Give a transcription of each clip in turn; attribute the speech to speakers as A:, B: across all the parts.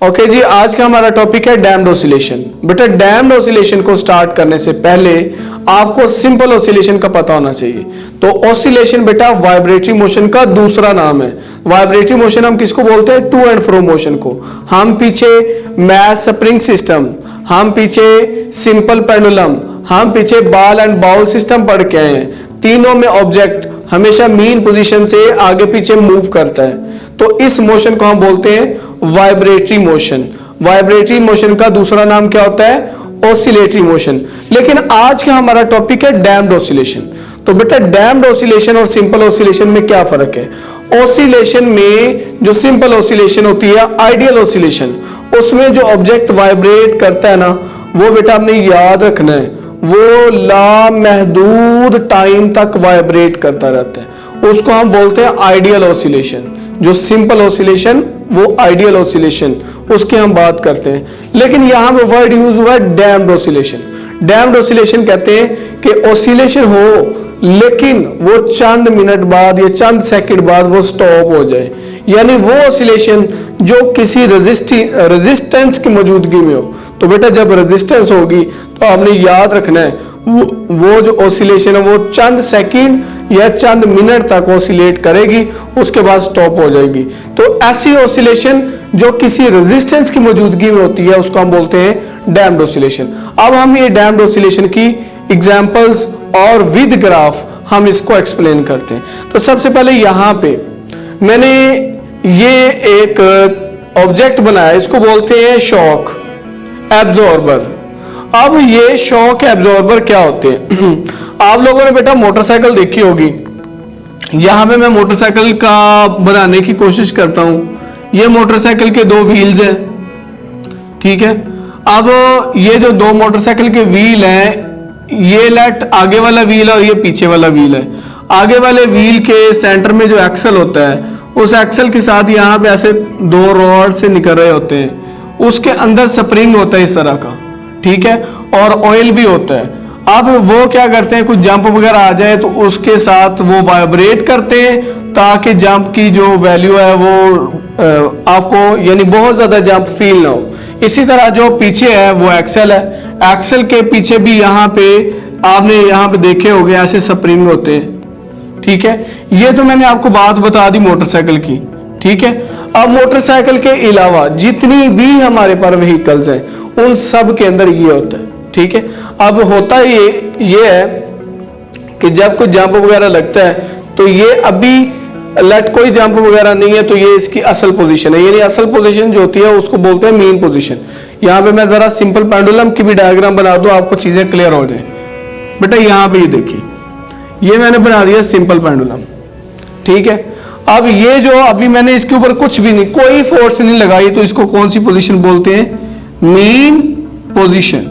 A: Okay जी, आज का हमारा टॉपिक है डैम्ड ऑसिलेशन। बेटा डैम्ड ऑसिलेशन को स्टार्ट करने से पहले आपको सिंपल ऑसिलेशन का पता होना चाहिए। तो ऑसिलेशन बेटा वाइब्रेटरी मोशन का दूसरा नाम है। वाइब्रेटरी मोशन हम किसको बोलते हैं? टू एंड फ्रो मोशन को। हम पीछे मैस स्प्रिंग सिस्टम, हम पीछे सिंपल पेंडुलम, हम पीछे बॉल एंड बाउल सिस्टम पढ़ के आए हैं। तीनों में ऑब्जेक्ट हमेशा मीन पोजीशन से आगे पीछे मूव करता है, तो इस मोशन को हम बोलते हैं वाइब्रेटरी मोशन। वाइब्रेटरी मोशन का दूसरा नाम क्या होता है? Oscillatory motion. लेकिन आज का हमारा टॉपिक है डैम्ड ऑसिलेशन। तो बेटा डैम्ड ऑसिलेशन और सिंपल ऑसिलेशन में क्या फर्क है? ऑसिलेशन में जो सिंपल ऑसिलेशन होती है, आइडियल ऑसिलेशन, उसमें जो ऑब्जेक्ट वाइब्रेट करता है ना, वो बेटा आपने याद रखना है, वो लामहदूद टाइम तक वाइब्रेट करता रहता है। उसको हम बोलते हैं आइडियल ऑसिलेशन। जो सिंपल ऑसिलेशन वो आइडियल ऑसिलेशन, उसकी हम बात करते हैं। लेकिन यहां पे वर्ड यूज हुआ है डैम्ड ऑसिलेशन। डैम्ड ऑसिलेशन कहते हैं कि ऑसिलेशन हो लेकिन वो चंद मिनट बाद या चंद सेकंड बाद वो स्टॉप हो जाए, यानी वो ऑसिलेशन जो किसी रेजिस्टेंस की मौजूदगी में हो। तो बेटा जब रेजिस्टेंस होगी तो आपने याद रखना है वो जो ऑसिलेशन है वो चंद सेकंड या चंद मिनट तक ऑसिलेट करेगी, उसके बाद स्टॉप हो जाएगी। तो ऐसी ऑसिलेशन जो किसी रेजिस्टेंस की मौजूदगी में होती है उसको हम बोलते हैं डैम्ड ऑसिलेशन। अब हम ये डैम्ड ऑसिलेशन की एग्जांपल्स और विद ग्राफ हम इसको एक्सप्लेन करते हैं। तो सबसे पहले यहाँ पे मैंने ये एक ऑब्जेक्ट बनाया, इसको बोलते हैं शॉक एब्जॉर्बर। अब ये शॉक एब्जॉर्बर क्या होते हैं? आप लोगों ने बेटा मोटरसाइकिल देखी होगी। यहां पे मैं मोटरसाइकिल का बनाने की कोशिश करता हूं। ये मोटरसाइकिल के दो व्हील्स हैं, ठीक है। अब ये जो दो मोटरसाइकिल के व्हील हैं, ये लेट आगे वाला व्हील है और ये पीछे वाला व्हील है। आगे वाले व्हील के सेंटर में जो एक्सल होता है, उस एक्सल के साथ यहाँ पे ऐसे दो रॉड से निकल रहे होते हैं। उसके अंदर स्प्रिंग होता है इस तरह का, ठीक है, और ऑयल भी होता है। अब वो क्या करते हैं, कुछ जंप वगैरह आ जाए तो उसके साथ वो वाइब्रेट करते हैं ताकि जंप की जो वैल्यू है वो आपको यानी बहुत ज्यादा जंप फील ना हो। इसी तरह जो पीछे है वो एक्सल है। एक्सल के पीछे भी यहाँ पे आपने यहाँ पे देखे होंगे ऐसे स्प्रिंग होते हैं, ठीक है। ये तो मैंने आपको बात बता दी मोटरसाइकिल की, ठीक है। अब मोटरसाइकिल के अलावा जितनी भी हमारे पास व्हीकल्स हैं उन सब के अंदर ये होता है, ठीक है। अब होता ये है कि जब कोई जंप वगैरह लगता है तो ये अभी लेट कोई जंप वगैरह नहीं है तो ये इसकी असल पोजीशन है, यानी असल पोजीशन जो होती है उसको बोलते हैं मीन पोजीशन। यहाँ पे मैं जरा सिंपल पेंडुलम की भी डायग्राम बना दूं, आपको चीजें क्लियर हो जाए। बेटा यहाँ पे ये देखिए, ये मैंने बना दिया सिंपल पेंडुलम, ठीक है। अब ये जो अभी मैंने इसके ऊपर कुछ भी नहीं, कोई फोर्स नहीं लगाई, तो इसको कौन सी पोजीशन बोलते हैं? Mean position.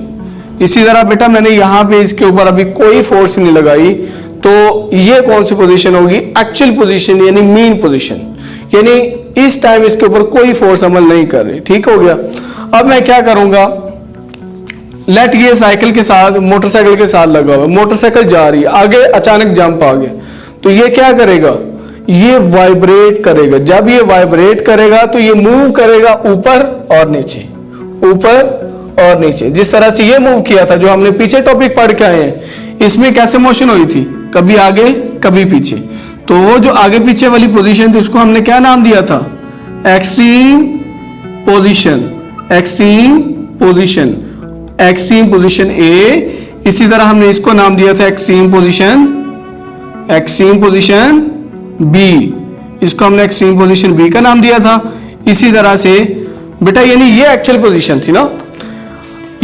A: इसी तरह बेटा मैंने यहाँ पे इसके ऊपर अभी कोई फोर्स नहीं लगाई, तो ये कौन सी पोजीशन होगी? एक्चुअल पोजीशन यानी मीन पोजीशन, यानी इस टाइम इसके ऊपर कोई फोर्स अमल नहीं कर रही, ठीक हो गया। अब मैं क्या करूंगा, लेट ये साइकिल के साथ मोटरसाइकिल के साथ लगा हुआ, मोटरसाइकिल जा रही है, आगे अचानक जंप आ गया, तो ये क्या करेगा? ये वाइब्रेट करेगा। जब ये वाइब्रेट करेगा तो ये मूव करेगा ऊपर और नीचे, ऊपर और नीचे, जिस तरह से ये मूव किया था जो हमने पीछे टॉपिक पढ़ के आए हैं। इसमें कैसे मोशन हुई थी? कभी आगे कभी पीछे। तो वो जो आगे पीछे वाली पोजीशन थी उसको हमने क्या नाम दिया था? Extreme position. Extreme position, extreme position A. इसी तरह हमने इसको नाम दिया था extreme position, extreme position B. इसको हमने एक्सट्रीम पोजीशन बी का नाम दिया था। इसी तरह से बेटा यानी ये एक्चुअल पोजीशन थी ना।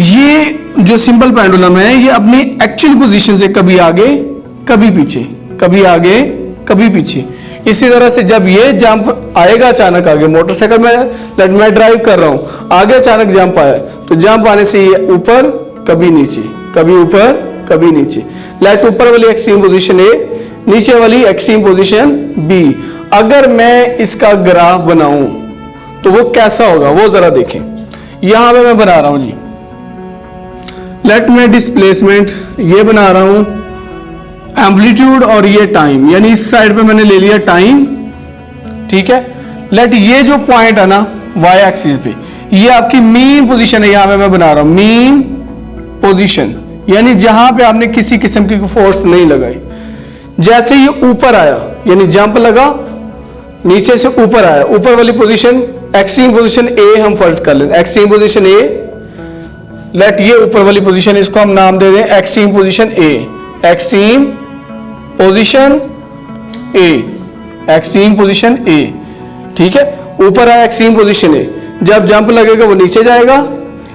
A: ये जो सिंपल पेंडुलम है ये अपनी एक्चुअल पोजीशन से कभी आगे कभी पीछे, कभी आगे कभी पीछे। इसी तरह से जब ये जंप आएगा अचानक आगे, मोटरसाइकिल में मैं ड्राइव कर रहा हूं, आगे अचानक जंप आया तो जंप आने से ये ऊपर कभी नीचे, कभी ऊपर कभी नीचे। लेट ऊपर वाली एक्सट्रीम पोजीशन ए, नीचे वाली एक्सट्रीम पोजीशन बी। अगर मैं इसका ग्राफ बनाऊं तो वो कैसा होगा वो जरा देखें। यहां पे मैं बना रहा हूं जी, लेट में डिस्प्लेसमेंट ये बना रहा हूं, एम्पलीट्यूड और ये टाइम, यानी इस साइड पे मैंने ले लिया टाइम, ठीक है। लेट ये जो पॉइंट है ना वाई एक्सिस पे, ये आपकी मीन पोजीशन है, यहां पे मैं बना रहा हूं मीन पोजीशन, यानी जहां पे आपने किसी किस्म की फोर्स नहीं लगाई। जैसे ये ऊपर आया यानी जंप लगा, नीचे से ऊपर आया, ऊपर वाली पोजीशन एक्सट्रीम पोजीशन ए हम फर्ज कर लेते हैं, एक्सट्रीम पोजीशन ए, लेट ये ऊपर वाली पोजीशन इसको हम नाम दे दें एक्सट्रीम पोजीशन ए, एक्सट्रीम पोजीशन ए, एक्सट्रीम पोजीशन ए, ठीक है। ऊपर आया एक्सट्रीम पोजीशन ए, जब जंप लगेगा वो नीचे जाएगा,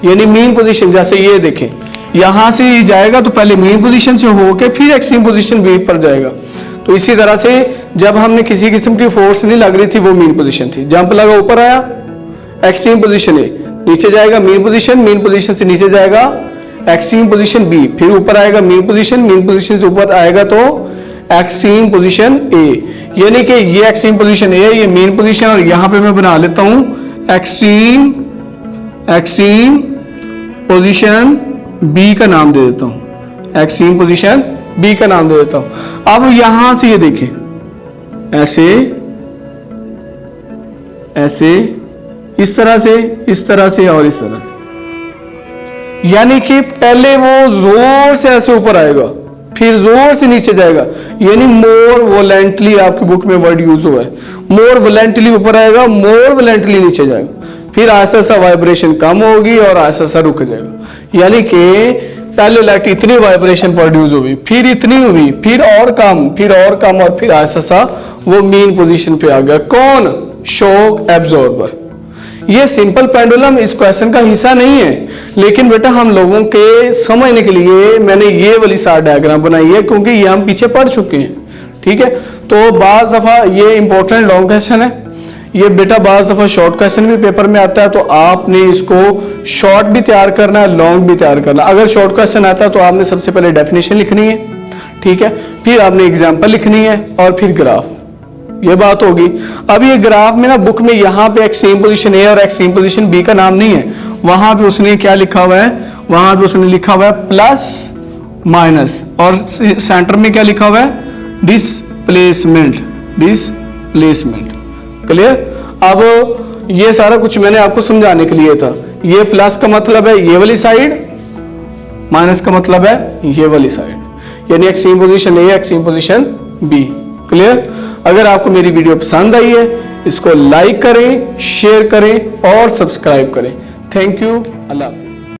A: यानी मीन पोजीशन, जैसे ये देखें यहां से जाएगा तो पहले मीन पोजीशन से होके फिर एक्सट्रीम पोजीशन बी पर जाएगा। तो इसी तरह से जब हमने किसी किस्म की फोर्स नहीं लग रही थी वो मीन पोजीशन थी, जंप लगा ऊपर आया एक्सट्रीम पोजीशन ए, नीचे जाएगा मीन पोजीशन से नीचे जाएगा एक्सट्रीम पोजीशन बी, फिर ऊपर आएगा मीन पोजीशन से ऊपर आएगा तो एक्सट्रीम पोजीशन ए, यानी कि ये एक्सट्रीम पोजीशन ए, ये मीन पोजीशन, और यहां पे मैं बना लेता हूं एक्सट्रीम पोजीशन बी का नाम दे देता हूं, एक्सट्रीम पोजीशन बी का नाम दे देता हूं। अब यहां से ये देखें ऐसे ऐसे, इस तरह से और इस तरह से, यानी कि पहले वो जोर से ऐसे ऊपर आएगा फिर जोर से नीचे जाएगा, यानी मोर वोलेंटली, आपकी बुक में वर्ड यूज हुआ है, मोर वोलेंटली ऊपर आएगा, मोर वोलेंटली नीचे जाएगा, फिर आहिस्ता सा वाइब्रेशन कम होगी और आहिस्ता सा रुक जाएगा। यानी कि पहले लाइट इतनी वाइब्रेशन प्रोड्यूस हुई, फिर इतनी हुई, फिर और कम, और फिर आहिस्ता सा वो मीन पोजीशन पे आ गया। कौन? Shock absorber. ये सिंपल पेंडुलम इस क्वेश्चन का हिस्सा नहीं है, लेकिन बेटा हम लोगों के समझने के लिए मैंने ये वाली सार डायग्राम बनाई है, क्योंकि ये हम पीछे पढ़ चुके हैं, ठीक है। तो बाज दफा ये इंपॉर्टेंट लॉन्ग क्वेश्चन है, ये बेटा बाज दफा शॉर्ट क्वेश्चन भी पेपर में आता है, तो आपने इसको शॉर्ट भी तैयार करना है, लॉन्ग भी तैयार करना है। अगर शॉर्ट क्वेश्चन आता है तो आपने सबसे पहले डेफिनेशन लिखनी है, ठीक है, फिर आपने एग्जाम्पल लिखनी है और फिर ग्राफ, ये बात होगी। अब ये ग्राफ में ना बुक में यहाँ पे एक्सट्रीम पोजीशन ए और एक्सट्रीम पोजीशन बी का नाम नहीं है, वहां पे उसने क्या लिखा हुआ है, वहां पे उसने लिखा हुआ है प्लस माइनस, और सेंटर में क्या लिखा हुआ है, डिस्प्लेसमेंट। क्लियर? अब ये सारा कुछ मैंने आपको समझाने के लिए था। ये प्लस का मतलब है ये वाली साइड, माइनस का मतलब है ये वाली साइड, यानी एक्सट्रीम पोजीशन ए, एक्सट्रीम पोजीशन बी। क्लियर? अगर आपको मेरी वीडियो पसंद आई है, इसको लाइक करें, शेयर करें और सब्सक्राइब करें। थैंक यू, अल्लाह हाफिज़।